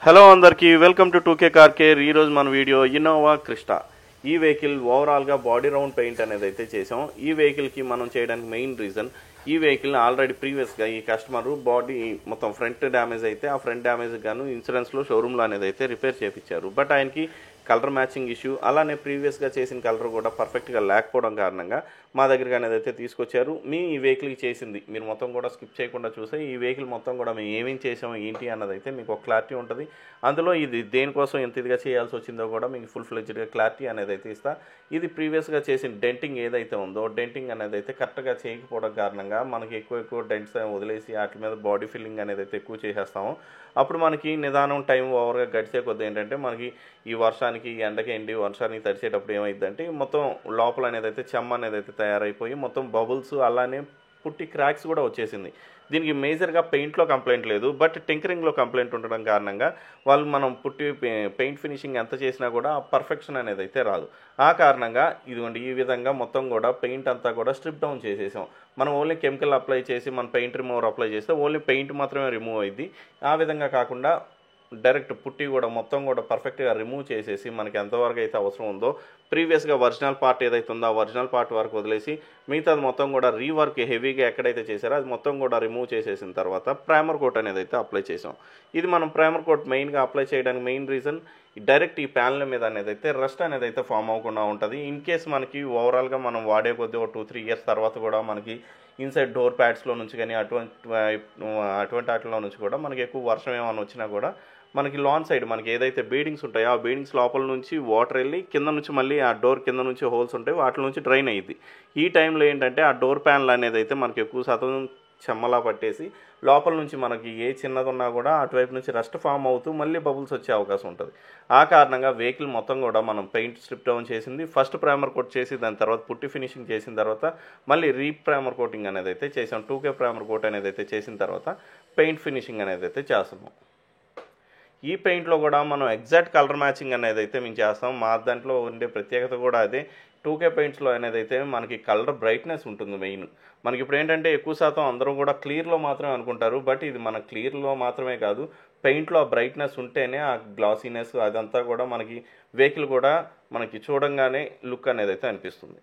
Hello అందరికీ welcome to 2K car care. ఈరోజు మన వీడియో ఇన్నోవా క్రిస్టా. ఈ వెహికల్ ఓవరాల్గా బాడీ రౌండ్ పెయింట్ అనేది అయితే చేసాం. ఈ వెహికల్కి మనం చేయడానికి మెయిన్ రీజన్, ఈ వెహికల్ని ఆల్రెడీ ప్రీవియస్గా ఈ కస్టమర్ బాడీ మొత్తం ఫ్రంట్ డ్యామేజ్ అయితే ఆ ఫ్రంట్ డ్యామేజ్ గాను ఇన్సూరెన్స్లో షోరూమ్లో అనేది అయితే రిపేర్ చేయించారు. బట్ ఆయనకి కలర్ మ్యాచింగ్ ఇష్యూ, అలానే ప్రీవియస్గా చేసిన కలర్ కూడా పర్ఫెక్ట్గా లేకపోవడం కారణంగా మా దగ్గరికి అనేది అయితే తీసుకొచ్చారు. ఈ వెహికల్కి చేసింది మీరు మొత్తం కూడా స్కిప్ చేయకుండా చూస్తే ఈ వెహికల్ మొత్తం కూడా మేము ఏమేమి చేసామో ఏంటి అన్నది అయితే మీకు ఒక క్లారిటీ ఉంటుంది. అందులో ఇది దేనికోసం ఎంత ఇదిగా చేయాల్సి వచ్చిందో కూడా మీకు ఫుల్ ఫ్లెడ్జ్డ్గా క్లారిటీ అనేది అయితే ఇస్తా. ఇది ప్రీవియస్గా చేసిన డెంటింగ్ ఏదైతే ఉందో డెంటింగ్ అనేది అయితే కరెక్ట్గా చేయకపోవడం కారణంగా మనకి ఎక్కువ డెంట్స్ వదిలేసి వాటి మీద బాడీ ఫిల్లింగ్ అనేది అయితే ఎక్కువ చేసేస్తాము. అప్పుడు మనకి నిదానం టైం ఓవర్గా గడిచే కొద్ది ఏంటంటే మనకి ఈ వర్షానికి ఎండకి ఎండి వర్షానికి తడిచేటప్పుడు ఏమైందంటే మొత్తం లోపల అనేది అయితే చెమ్మ అనేది అయితే తయారైపోయి మొత్తం బబుల్స్ అలానే పుట్టి క్రాక్స్ కూడా వచ్చేసింది. దీనికి మేజర్గా పెయింట్లో కంప్లైంట్ లేదు, బట్ టింకరింగ్లో కంప్లైంట్ ఉండడం కారణంగా వాళ్ళు మనం పెయింట్ ఫినిషింగ్ ఎంత చేసినా కూడా పర్ఫెక్షన్ అనేది అయితే రాదు. ఆ కారణంగా ఇదిగోండి ఈ విధంగా మొత్తం కూడా పెయింట్ అంతా కూడా స్ట్రిప్ డౌన్ చేసేసాం. మనం ఓన్లీ కెమికల్ అప్లై చేసి మన పెయింట్ రిమూవర్ అప్లై చేస్తే ఓన్లీ పెయింట్ మాత్రమే రిమూవ్ అయ్యింది. ఆ విధంగా కాకుండా డైరెక్ట్ పుట్టి కూడా మొత్తం కూడా పర్ఫెక్ట్గా రిమూవ్ చేసేసి మనకి ఎంతవరకు అయితే అవసరం ఉందో ప్రీవియస్గా ఒరిజినల్ పార్ట్ ఏదైతే ఉందో ఆ ఒరిజినల్ పార్ట్ వరకు వదిలేసి మిగతాది మొత్తం కూడా రీవర్క్ హెవీగా ఎక్కడైతే చేశారో అది మొత్తం కూడా రిమూవ్ చేసేసిన తర్వాత ప్రైమర్ కోట్ అనేది అయితే అప్లై చేసాం. ఇది మనం ప్రైమర్ కోట్ మెయిన్గా అప్లై చేయడానికి మెయిన్ రీజన్ డైరెక్ట్ ఈ ప్యానెల్ మీద అనేది అయితే రస్ట్ అనేది అయితే ఫామ్ అవ్వకుండా ఉంటుంది. ఇన్ కేస్ మనకి ఓవరాల్గా మనం వాడే కొద్దీ ఒక 2-3 ఇయర్స్ తర్వాత కూడా మనకి ఇన్సైడ్ డోర్ ప్యాడ్స్లో నుంచి కానీ అటువంటి వాటిలో నుంచి కూడా మనకి ఎక్కువ వర్షం ఏమైనా వచ్చినా కూడా మనకి లాన్ సైడ్ మనకి ఏదైతే బీడింగ్స్ ఉంటాయో ఆ బీడింగ్స్ లోపల నుంచి వాటర్ వెళ్ళి కింద నుంచి మళ్ళీ ఆ డోర్ కింద నుంచి హోల్స్ ఉంటాయి, వాటి నుంచి డ్రైన్ అయ్యిద్ది. ఈ టైంలో ఏంటంటే ఆ డోర్ ప్యానల్ అనేది అయితే మనకి ఎక్కువ శాతం చెమ్మలా పట్టేసి లోపల నుంచి మనకి ఏ చిన్నది ఉన్నా కూడా అటువైపు నుంచి రస్ట్ ఫామ్ అవుతూ మళ్ళీ బబుల్స్ వచ్చే అవకాశం ఉంటుంది. ఆ కారణంగా వెహికల్ మొత్తం కూడా మనం పెయింట్ స్ట్రిప్ డౌన్ చేసింది, ఫస్ట్ ప్రైమర్ కోట్ చేసి దాని తర్వాత పుట్టి ఫినిషింగ్ చేసిన తర్వాత మళ్ళీ ప్రైమర్ కోటింగ్ అనేది అయితే చేసాం. 2K ప్రైమర్ కోట్ అనేది అయితే చేసిన తర్వాత పెయింట్ ఫినిషింగ్ అనేది అయితే చేస్తున్నాం. ఈ పెయింట్లో కూడా మనం ఎగ్జాక్ట్ కలర్ మ్యాచింగ్ అనేది అయితే మేము చేస్తాం. మా దాంట్లో ఉండే ప్రత్యేకత కూడా అదే. 2K పెయింట్స్లో అనేది అయితే మనకి కలర్ బ్రైట్నెస్ ఉంటుంది మెయిన్. మనకి ఇప్పుడు ఏంటంటే ఎక్కువ శాతం అందరూ కూడా క్లియర్లో మాత్రమే అనుకుంటారు, బట్ ఇది మన క్లియర్లో మాత్రమే కాదు, పెయింట్లో ఆ బ్రైట్నెస్ ఉంటేనే ఆ గ్లాసీనెస్ అదంతా కూడా మనకి వెహికల్ కూడా మనకి చూడంగానే లుక్ అనేది అయితే అనిపిస్తుంది.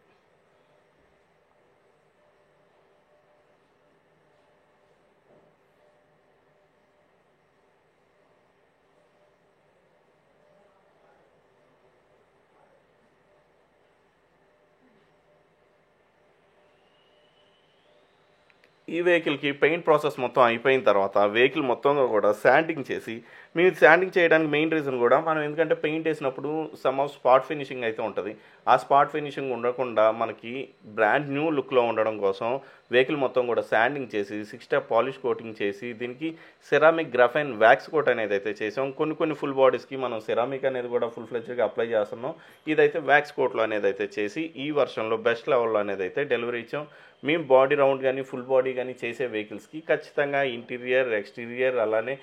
ఈ వెహికల్కి పెయింట్ ప్రాసెస్ మొత్తం అయిపోయిన తర్వాత వెహికల్ మొత్తంగా కూడా శాండింగ్ చేసి, మీరు శాండింగ్ చేయడానికి మెయిన్ రీజన్ కూడా మనం ఎందుకంటే పెయింట్ వేసినప్పుడు సమ్ ఆఫ్ స్పాట్ ఫినిషింగ్ అయితే ఉంటుంది. ఆ స్పాట్ ఫినిషింగ్ ఉండకుండా మనకి బ్రాండ్ న్యూ లుక్లో ఉండడం కోసం వెహికల్ మొత్తం కూడా శాండింగ్ చేసి 6 స్టెప్ పాలిష్ కోటింగ్ చేసి దీనికి సెరామిక్ గ్రాఫైన్ వ్యాక్స్ కోట్ అనేది అయితే చేసాం. కొన్ని ఫుల్ బాడీస్కి మనం సెరామిక్ అనేది కూడా ఫుల్ ఫ్లెడ్జ్గా అప్లై చేస్తున్నాం. ఇదైతే వ్యాక్స్ కోట్లో అనేది అయితే చేసి ఈ వర్షన్లో బెస్ట్ లెవెల్లో అనేది అయితే డెలివరీ ఇచ్చాం. మేము బాడీ రౌండ్ కానీ ఫుల్ బాడీ కానీ చేసే వెహికల్స్కి ఖచ్చితంగా ఇంటీరియర్ ఎక్స్టీరియర్ అలానే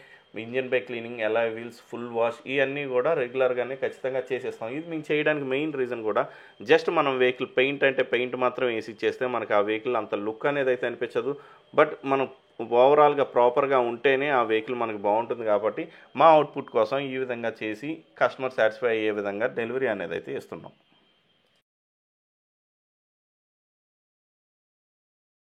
engine by cleaning, alloy wheels full wash ఇవన్నీ కూడా రెగ్యులర్గానే ఖచ్చితంగా చేసేస్తాం. ఇది మేము చేయడానికి మెయిన్ రీజన్ కూడా జస్ట్ మనం వెహికల్ పెయింట్ అంటే పెయింట్ మాత్రం వేసి చేస్తే మనకి ఆ వెహికల్ అంత లుక్ అనేది అయితే అనిపించదు. బట్ మనం ఓవరాల్గా ప్రాపర్గా ఉంటేనే ఆ వెహికల్ మనకు బాగుంటుంది. కాబట్టి మా అవుట్పుట్ కోసం ఈ విధంగా చేసి కస్టమర్ సాటిస్ఫై అయ్యే విధంగా డెలివరీ అనేది అయితే ఇస్తున్నాం.